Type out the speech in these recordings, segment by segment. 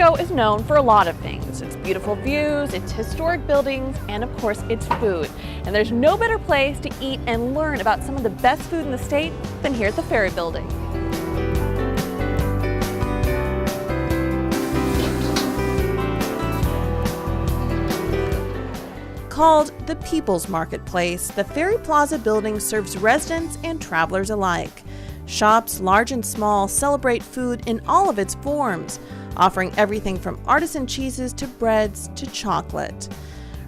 Francisco is known for a lot of things. Its beautiful views, its historic buildings, and of course its food. And there's no better place to eat and learn about some of the best food in the state than here at the Ferry Building. Called the People's Marketplace, the Ferry Plaza building serves residents and travelers alike. Shops, large and small, celebrate food in all of its forms, offering everything from artisan cheeses to breads to chocolate.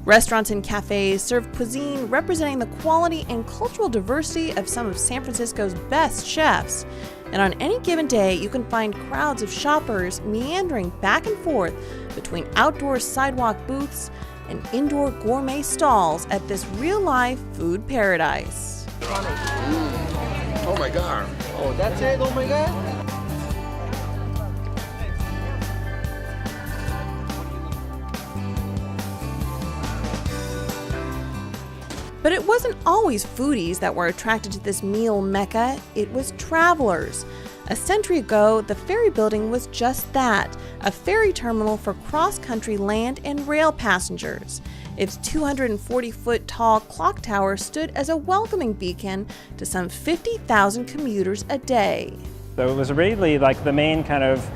Restaurants and cafes serve cuisine representing the quality and cultural diversity of some of San Francisco's best chefs. And on any given day, you can find crowds of shoppers meandering back and forth between outdoor sidewalk booths and indoor gourmet stalls at this real-life food paradise. Oh my God. Oh, that's it? Oh my God. But it wasn't always foodies that were attracted to this meal mecca, it was travelers. A century ago, the Ferry Building was just that, a ferry terminal for cross-country land and rail passengers. Its 240-foot tall clock tower stood as a welcoming beacon to some 50,000 commuters a day. So it was really like the main kind of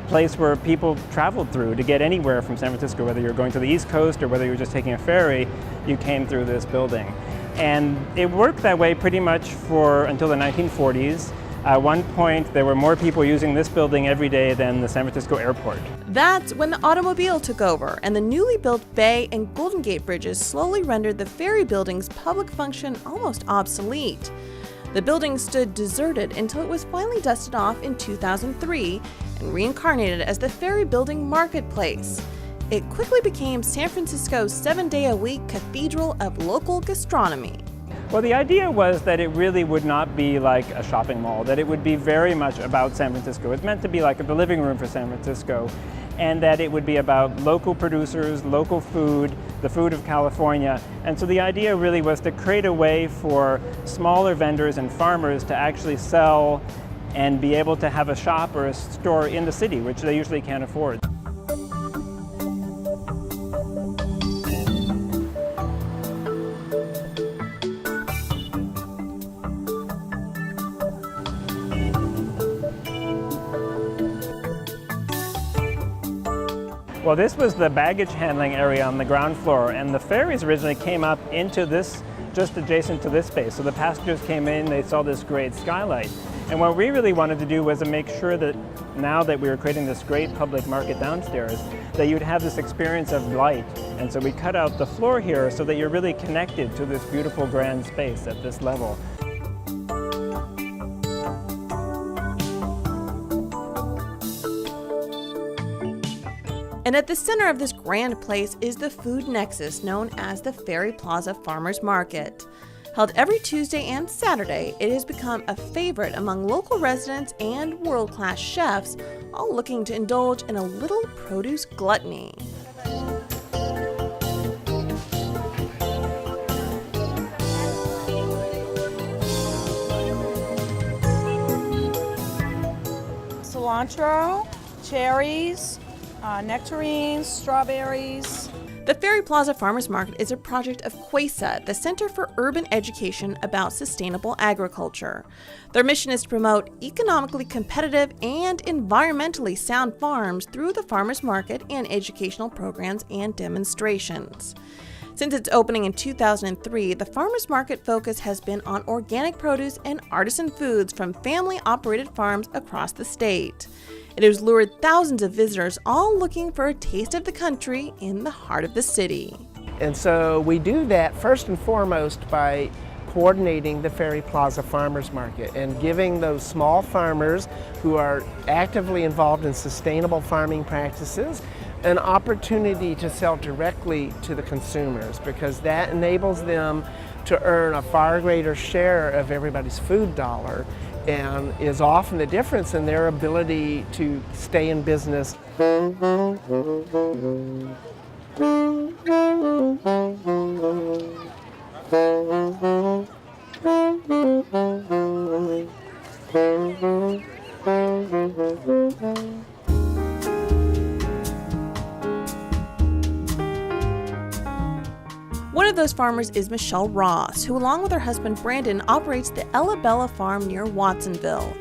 place where people traveled through to get anywhere from San Francisco, whether you're going to the East Coast or whether you were just taking a ferry, you came through this building. And it worked that way pretty much for until the 1940s. At one point, there were more people using this building every day than the San Francisco airport. That's when the automobile took over, and the newly built Bay and Golden Gate bridges slowly rendered the Ferry Building's public function almost obsolete. The building stood deserted until it was finally dusted off in 2003 and reincarnated as the Ferry Building Marketplace. It quickly became San Francisco's 7-day-a-week cathedral of local gastronomy. Well, the idea was that it really would not be like a shopping mall, that it would be very much about San Francisco. It's meant to be like the living room for San Francisco, and that it would be about local producers, local food, the food of California. And so the idea really was to create a way for smaller vendors and farmers to actually sell and be able to have a shop or a store in the city, which they usually can't afford. Well, this was the baggage handling area on the ground floor, and the ferries originally came up into this, just adjacent to this space. So the passengers came in, they saw this great skylight. And what we really wanted to do was to make sure that now that we were creating this great public market downstairs, that you'd have this experience of light. And so we cut out the floor here so that you're really connected to this beautiful grand space at this level. And at the center of this grand place is the food nexus known as the Ferry Plaza Farmers Market. Held every Tuesday and Saturday, it has become a favorite among local residents and world-class chefs, all looking to indulge in a little produce gluttony. Cilantro, cherries, nectarines, strawberries. The Ferry Plaza Farmers Market is a project of QUESA, the Center for Urban Education about Sustainable Agriculture. Their mission is to promote economically competitive and environmentally sound farms through the farmers market and educational programs and demonstrations. Since its opening in 2003, the farmers market focus has been on organic produce and artisan foods from family-operated farms across the state. It has lured thousands of visitors, all looking for a taste of the country in the heart of the city. And so we do that first and foremost by coordinating the Ferry Plaza Farmers Market and giving those small farmers who are actively involved in sustainable farming practices an opportunity to sell directly to the consumers, because that enables them to earn a far greater share of everybody's food dollar and is often the difference in their ability to stay in business. farmers is Michelle Ross, who along with her husband Brandon operates the Ella Bella Farm near Watsonville.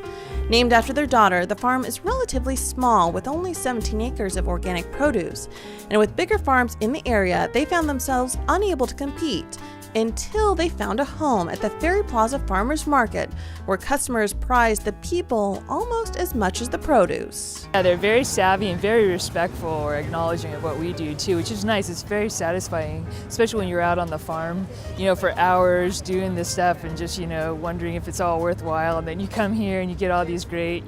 Named after their daughter, the farm is relatively small with only 17 acres of organic produce. And with bigger farms in the area, they found themselves unable to compete until they found a home at the Ferry Plaza Farmers Market, where customers prize the people almost as much as the produce. Yeah, they're very savvy and very respectful or acknowledging of what we do too, which is nice. It's very satisfying, especially when you're out on the farm, for hours doing this stuff and just, wondering if it's all worthwhile. And then you come here and you get all these great,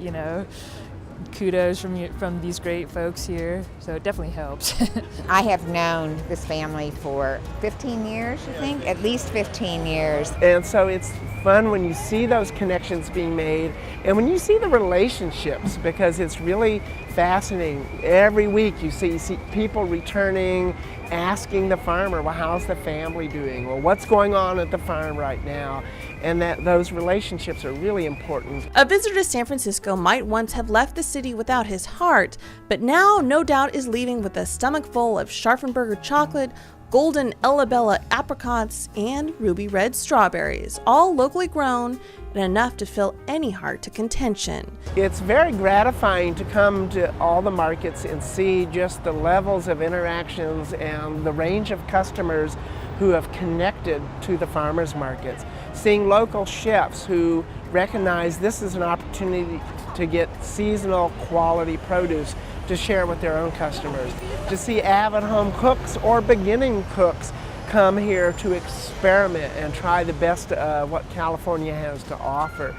kudos from these great folks here, so it definitely helps. I have known this family for 15 years, I think, at least 15 years. And so it's fun when you see those connections being made and when you see the relationships, because it's really fascinating. Every week you see people returning, asking the farmer, well, how's the family doing? Well, what's going on at the farm right now? And that those relationships are really important. A visitor to San Francisco might once have left the city without his heart, but now no doubt is leaving with a stomach full of Scharfenberger chocolate, golden Ella Bella apricots, and ruby red strawberries, all locally grown and enough to fill any heart to contention. It's very gratifying to come to all the markets and see just the levels of interactions and the range of customers who have connected to the farmers markets. Seeing local chefs who recognize this is an opportunity to get seasonal quality produce to share with their own customers. To see avid home cooks or beginning cooks come here to experiment and try the best of what California has to offer.